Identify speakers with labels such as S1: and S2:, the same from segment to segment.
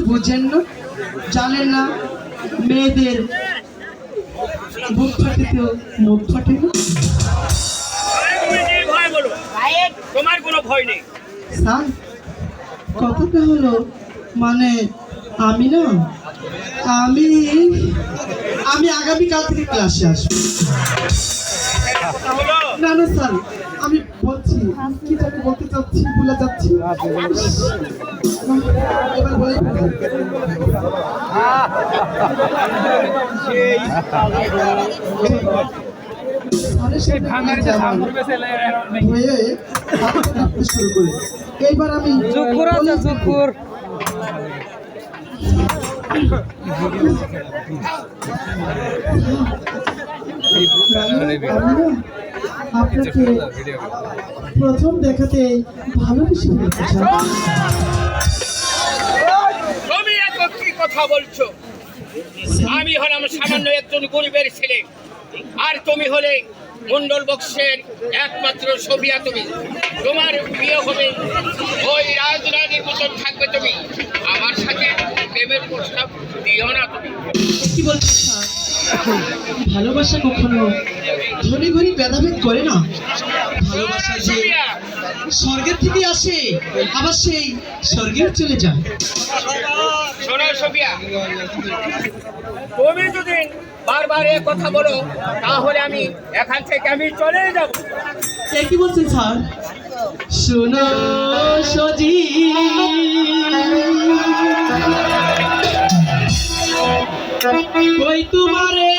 S1: বুঝেন না, জানেন না মেয়েদের বুক ফাটিতেও মুখ ফাটে না।
S2: তোমার কোনো ভয় নেই
S1: স্যার, কথাটা হলো মানে আমি না আমি আমি আগামীকাল থেকে ক্লাসে আসবো। না না স্যার, আমি বলছি কি জানি বলতে চাচ্ছি, ভুলে যাচ্ছি। এবার বলে শুরু করে এইবার আমি আপনাকে প্রথম দেখাতে ভালোবেসে ফেলতে চাই।
S2: তুমি এত কি কথা বলছো? আমি হলাম সামান্য একজন গরিবের ছেলে, আর তুমি হলে মন্ডল বংশের একমাত্র সবিয়া। তুমি তোমার বিয়ে হবে ওই রাজরানীর মতন থাকবে। তুমি আমার সাথে প্রেমের প্রস্তাব দিও না। তুমি
S1: কি বলছেন স্যার? ভালোবাসা কখনো ধনী গরিব ভেদাভেদ করে না। ভালোবাসা যে স্বর্গের থেকে আসে, আবার সেই স্বর্গেও চলে যায়।
S2: শোনো সবিয়া, তুমি যদি বারবার এ কথা বলো তাহলে আমি এখান থেকে চলে যাব।
S1: কি বলছেন স্যার? শোনো সজি, কই তোমারে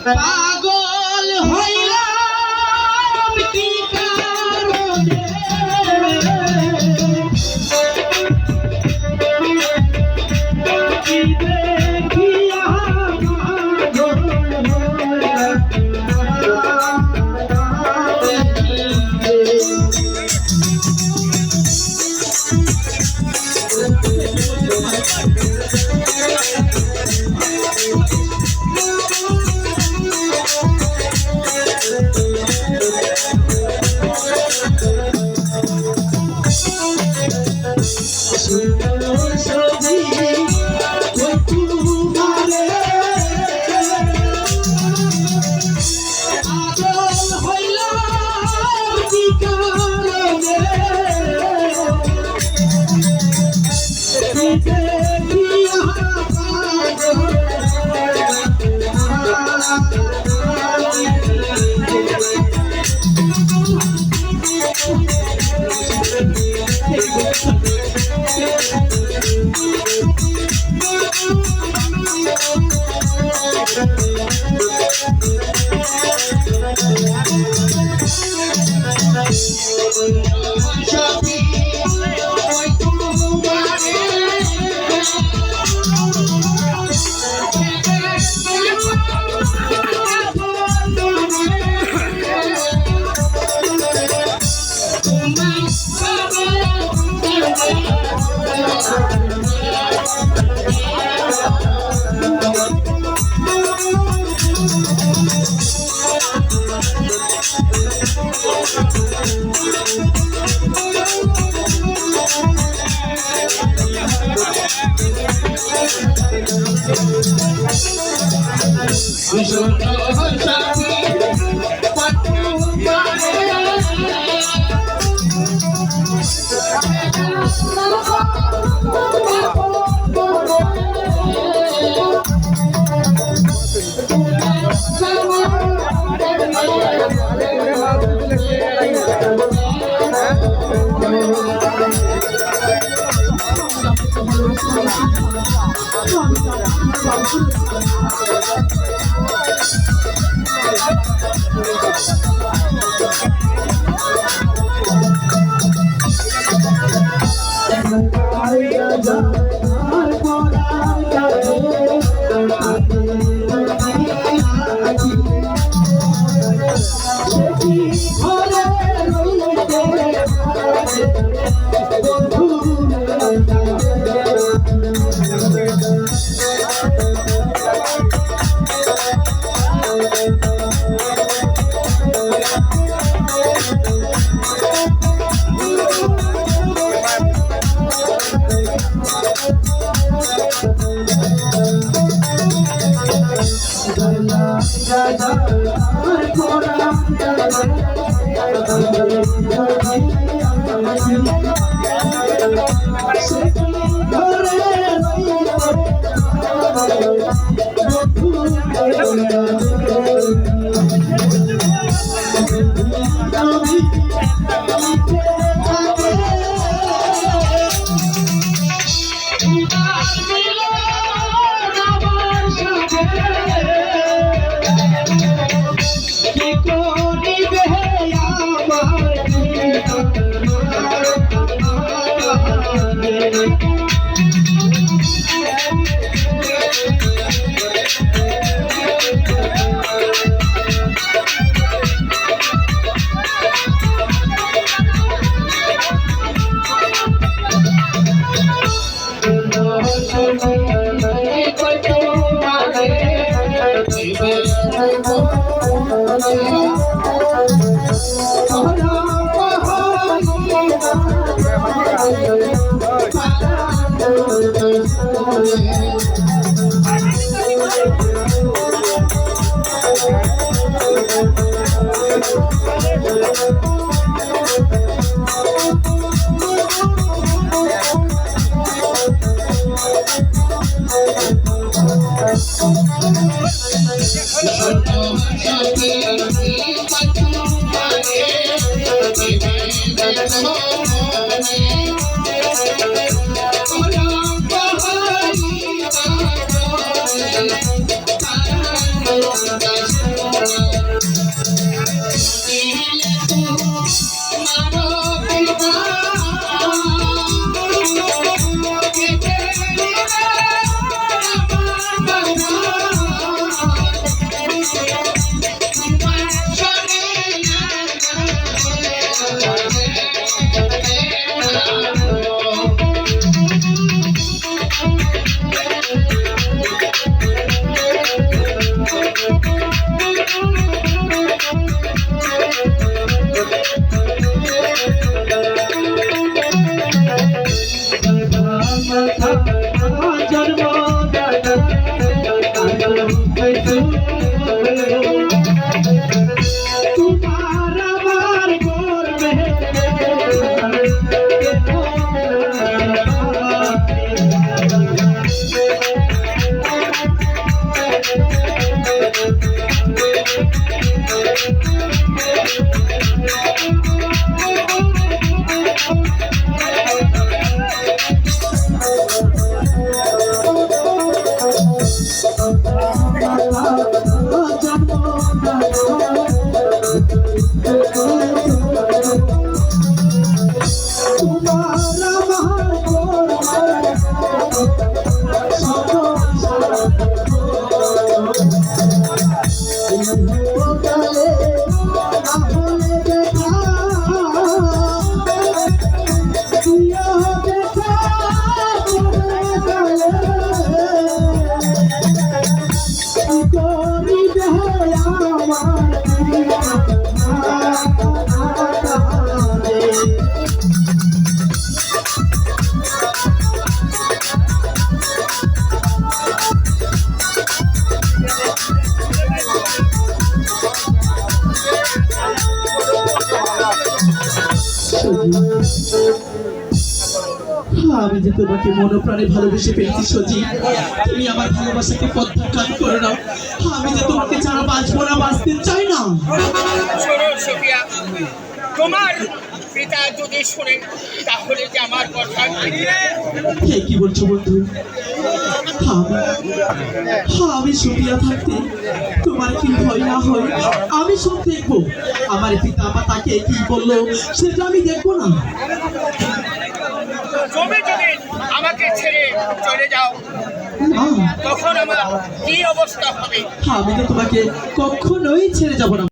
S1: পাগল হইলাম কি কারণে, দেখিয়া আমি যে তোমাকে মনপ্রাণে ভালোবেসে পেয়েছি সজি, তুমি আমার ভালোবাসাকে প্রত্যাখ্যান করে নাও। আমি যে তোমাকে ছাড়া বাঁচবো না, বাঁচতে চাই না।
S2: শোনো সোফিয়া, তোমার পিতা যদি শুনে তাহলে যে আমার কথা
S1: হে কি বলছো বন্ধু? আমি সুপিয়া থাকতে তোমার কি ভয় না হয়? আমি সব দেখবো। আমার পিতা মাতাকে কি বললো সেটা আমি দেখবো না।
S2: তুমি যদি আমাকে ছেড়ে চলে যাও তখন আমার কি অবস্থা হবে?
S1: আমি তো তোমাকে কখনোই ছেড়ে যাবো না।